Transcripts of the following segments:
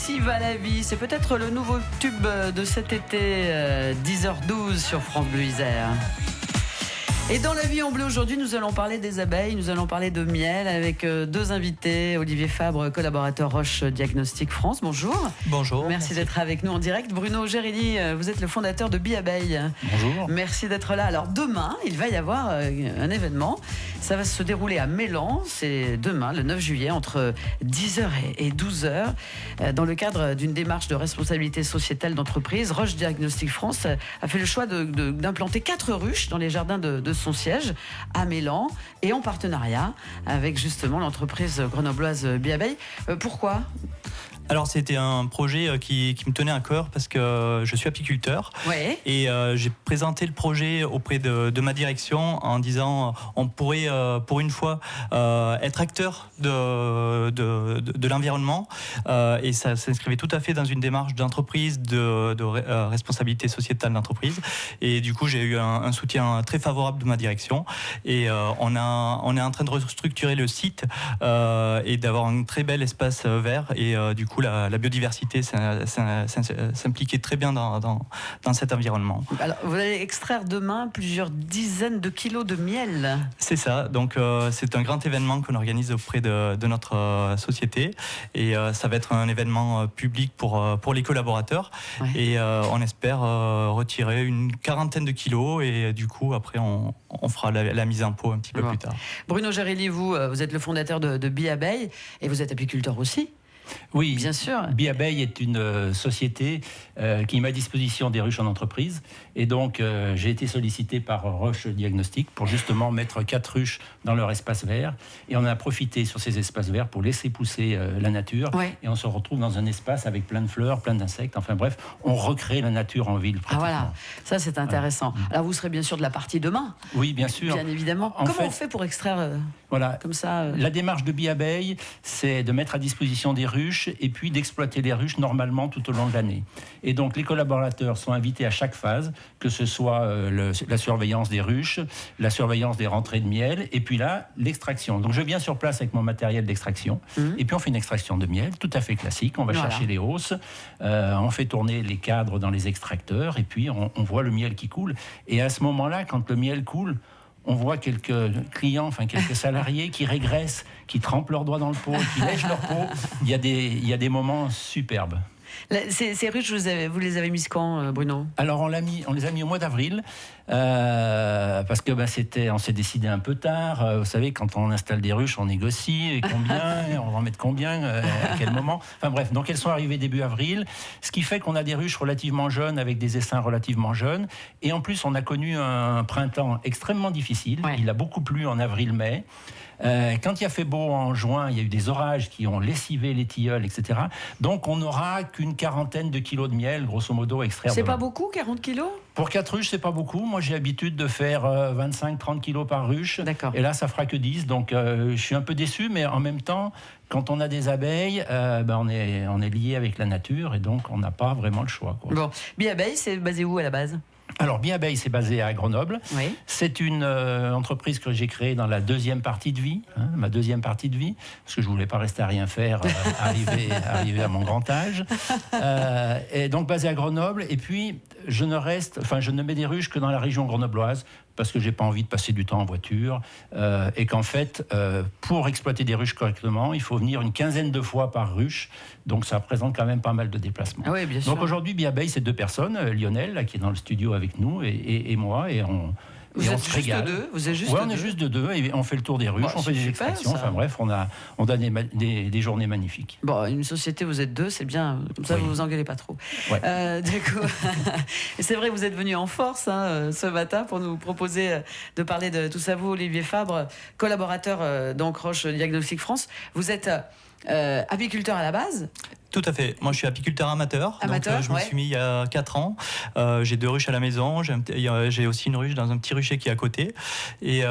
Ainsi va la vie, c'est peut-être le nouveau tube de cet été, 10h12 sur France Bleu Isère. Et dans la vie en bleu aujourd'hui, nous allons parler des abeilles, nous allons parler de miel avec deux invités. Olivier Fabre, collaborateur Roche Diagnostic France. Bonjour. Bonjour. Merci d'être avec nous en direct. Bruno Gérilly, vous êtes le fondateur de Bi-Abeille. Bonjour. Merci d'être là. Alors demain, il va y avoir un événement. Ça va se dérouler à Mélan. C'est demain, le 9 juillet, entre 10h et 12h. Dans le cadre d'une démarche de responsabilité sociétale d'entreprise, Roche Diagnostic France a fait le choix d'implanter 4 ruches dans les jardins de son siège à Mélan et en partenariat avec justement l'entreprise grenobloise Bi-Abeille. Pourquoi ? Alors c'était un projet qui me tenait à cœur parce que je suis apiculteur. Ouais. Et j'ai présenté le projet auprès de ma direction en disant on pourrait pour une fois être acteur de l'environnement et ça s'inscrivait tout à fait dans une démarche d'entreprise de responsabilité sociétale d'entreprise et du coup j'ai eu un soutien très favorable de ma direction et on est en train de restructurer le site et d'avoir un très bel espace vert et du coup la biodiversité s'impliquait très bien dans cet environnement. Alors, vous allez extraire demain plusieurs dizaines de kilos de miel. C'est ça, donc c'est un grand événement qu'on organise auprès de notre société et ça va être un événement public pour les collaborateurs. Ouais. Et on espère retirer une quarantaine de kilos et du coup après on fera la mise en pot un petit peu plus tard. Bruno Gérilly, vous êtes le fondateur de Bi-Abeille et vous êtes apiculteur aussi. Oui, bien sûr. Bi-Abeille est une société qui met à disposition des ruches en entreprise. Et donc, j'ai été sollicité par Roche Diagnostic pour justement mettre 4 ruches dans leur espace vert. Et on a profité sur ces espaces verts pour laisser pousser la nature. Ouais. Et on se retrouve dans un espace avec plein de fleurs, plein d'insectes. Enfin bref, on recrée la nature en ville. Ah voilà, ça c'est intéressant. Voilà. Alors vous serez bien sûr de la partie demain. Oui, bien sûr. Bien évidemment. Comment on fait pour extraire comme ça La démarche de Bi-Abeille, c'est de mettre à disposition des ruches et puis d'exploiter les ruches normalement tout au long de l'année. Et donc les collaborateurs sont invités à chaque phase, que ce soit la surveillance des ruches, la surveillance des rentrées de miel, et puis là, l'extraction. Donc je viens sur place avec mon matériel d'extraction, et puis on fait une extraction de miel, tout à fait classique. On va chercher les hausses, on fait tourner les cadres dans les extracteurs, et puis on voit le miel qui coule. Et à ce moment-là, quand le miel coule, on voit quelques clients, quelques salariés qui régressent, qui trempent leurs doigts dans le pot, qui lèchent leur peau. Il y a des moments superbes. Ces ruches, vous les avez mises quand, Bruno ? Alors on les a mis au mois d'avril parce que on s'est décidé un peu tard. Vous savez, quand on installe des ruches, on négocie et combien, on va en mettre combien, à quel moment. Enfin bref, donc elles sont arrivées début avril, ce qui fait qu'on a des ruches relativement jeunes avec des essaims relativement jeunes. Et en plus, on a connu un printemps extrêmement difficile. Ouais. Il a beaucoup plu en avril-mai. Quand il a fait beau en juin, il y a eu des orages qui ont lessivé les tilleuls, etc. Donc on n'aura qu'une quarantaine de kilos de miel, grosso modo, extraire. C'est pas beaucoup, 40 kilos ? Pour 4 ruches, c'est pas beaucoup. Moi, j'ai l'habitude de faire 25-30 kilos par ruche. D'accord. Et là, ça fera que 10. Donc, je suis un peu déçu, mais en même temps, quand on a des abeilles, on est lié avec la nature et donc on n'a pas vraiment le choix, quoi. Bon, Bi-Abeille, c'est basé où à la base ? Alors, Bi-Abeille, c'est basé à Grenoble. Oui. C'est une entreprise que j'ai créée dans la deuxième partie de vie, ma deuxième partie de vie, parce que je ne voulais pas rester à rien faire, arriver à mon grand âge. Et donc, basé à Grenoble. Et puis, je ne mets des ruches que dans la région grenobloise, parce que je n'ai pas envie de passer du temps en voiture. Et qu'en fait, pour exploiter des ruches correctement, il faut venir une quinzaine de fois par ruche. Donc, ça représente quand même pas mal de déplacements. Ah oui, bien sûr. Donc, aujourd'hui, Bi-Abeille, c'est 2 personnes. Lionel, là, qui est dans le studio avec nous, et moi. Et Vous êtes se régale. Deux. Vous êtes juste on est juste de 2 et on fait le tour des ruches, on fait des extractions. Enfin bref, on a des journées magnifiques. Bon, une société, vous êtes 2, c'est bien. Comme ça, vous vous engueulez pas trop. Ouais. Du coup, c'est vrai, vous êtes venu en force ce matin pour nous proposer de parler de tout ça. Vous, Olivier Fabre, collaborateur d'Roche Diagnostic France, vous êtes apiculteur à la base. Tout à fait. Moi, je suis apiculteur amateur. Donc, je me suis mis il y a 4 ans. J'ai 2 ruches à la maison. J'ai aussi une ruche dans un petit rucher qui est à côté. Et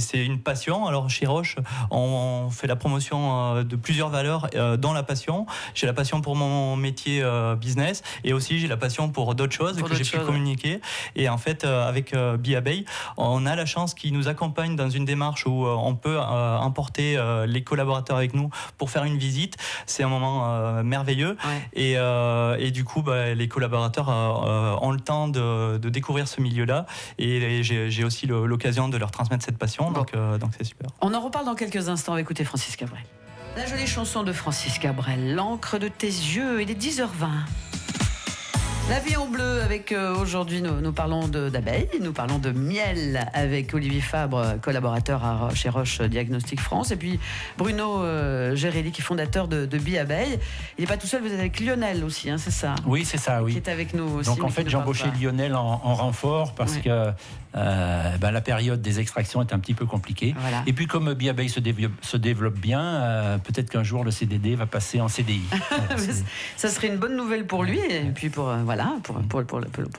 c'est une passion. Alors, chez Roche, on fait la promotion de plusieurs valeurs dans la passion. J'ai la passion pour mon métier business. Et aussi, j'ai la passion pour d'autres choses que j'ai pu communiquer. Et en fait, avec Bi-Abeille, on a la chance qu'ils nous accompagnent dans une démarche où on peut emporter les collaborateurs avec nous pour faire une visite. C'est un moment merveilleux. Et du coup, les collaborateurs ont le temps de découvrir ce milieu-là. Et j'ai aussi l'occasion de leur transmettre cette passion. Donc c'est super. On en reparle dans quelques instants. On va écouter Francis Cabrel. La jolie chanson de Francis Cabrel, L'encre de tes yeux, il est 10h20. La vie en bleu avec aujourd'hui nous parlons d'abeilles, nous parlons de miel avec Olivier Fabre, collaborateur chez Roche Diagnostic France, et puis Bruno Gérelli qui est fondateur de Bi-Abeille. Il n'est pas tout seul, vous êtes avec Lionel aussi, hein, c'est ça? Oui, c'est ça, oui. Qui est avec nous aussi. Donc en fait j'ai embauché Lionel en renfort parce que la période des extractions est un petit peu compliquée. Voilà. Et puis comme Bi-Abeille se développe bien, peut-être qu'un jour le CDD va passer en CDI. Ça serait une bonne nouvelle pour lui et puis pour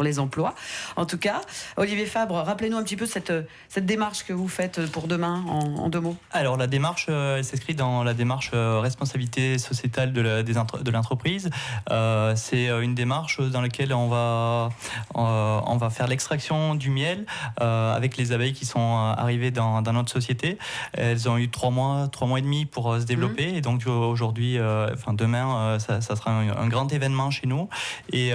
les emplois. En tout cas, Olivier Fabre, rappelez-nous un petit peu cette démarche que vous faites pour demain en 2 mots. Alors la démarche, elle s'inscrit dans la démarche responsabilité sociétale de l'entreprise. C'est une démarche dans laquelle on va faire l'extraction du miel avec les abeilles qui sont arrivées dans notre société. Elles ont eu 3 mois et demi pour se développer. Et donc aujourd'hui, demain, ça sera un grand événement chez nous. Et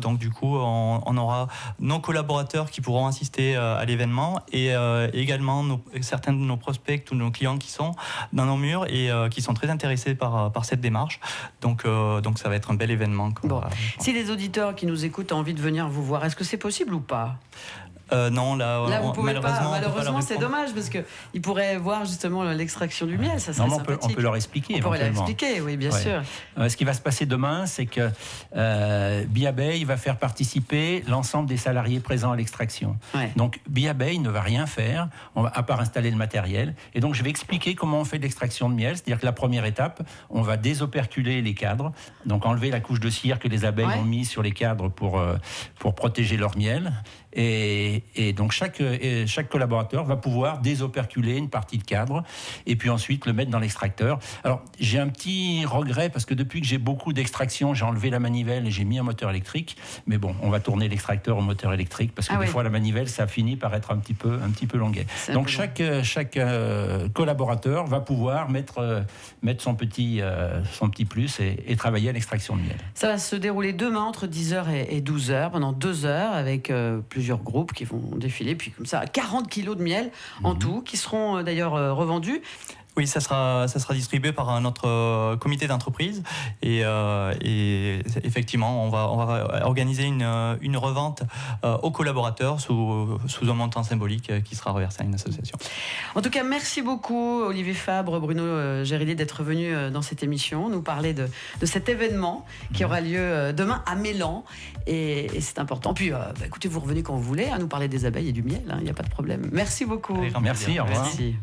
donc du coup, on aura nos collaborateurs qui pourront assister à l'événement et également certains de nos prospects, tous nos clients qui sont dans nos murs et qui sont très intéressés par cette démarche. Donc ça va être un bel événement. Si les auditeurs qui nous écoutent ont envie de venir vous voir, est-ce que c'est possible ou pas? Non, là vous pouvez malheureusement, pas. Malheureusement, c'est dommage parce qu'ils pourraient voir justement l'extraction du miel. Ça serait sympathique. On peut leur expliquer. On pourrait leur expliquer, oui, bien sûr. Ce qui va se passer demain, c'est que Bi-Abeille va faire participer l'ensemble des salariés présents à l'extraction. Donc Bi-Abeille ne va rien faire, à part installer le matériel. Et donc je vais expliquer comment on fait de l'extraction de miel. C'est-à-dire que la première étape, on va désoperculer les cadres, donc enlever la couche de cire que les abeilles ont mis sur les cadres pour protéger leur miel. Et donc chaque collaborateur va pouvoir désoperculer une partie de cadre et puis ensuite le mettre dans l'extracteur. Alors j'ai un petit regret parce que depuis que j'ai beaucoup d'extraction, j'ai enlevé la manivelle et j'ai mis un moteur électrique. Mais bon, on va tourner l'extracteur au moteur électrique parce que des fois la manivelle ça finit par être un petit peu longuet. Donc chaque collaborateur va pouvoir mettre son petit plus et travailler à l'extraction de miel. Ça va se dérouler demain entre 10h et 12h pendant 2 heures avec plusieurs groupes qui vont défiler, puis comme ça 40 kilos de miel en tout, qui seront d'ailleurs revendus. Oui, ça sera distribué par notre comité d'entreprise et effectivement, on va organiser une revente aux collaborateurs sous un montant symbolique qui sera reversé à une association. En tout cas, merci beaucoup Olivier Fabre, Bruno Gérelli d'être venus dans cette émission, nous parler de cet événement qui aura lieu demain à Mélan et c'est important. Puis écoutez, vous revenez quand vous voulez, nous parler des abeilles et du miel, il n'y a pas de problème. Merci beaucoup. Merci, au revoir. Merci.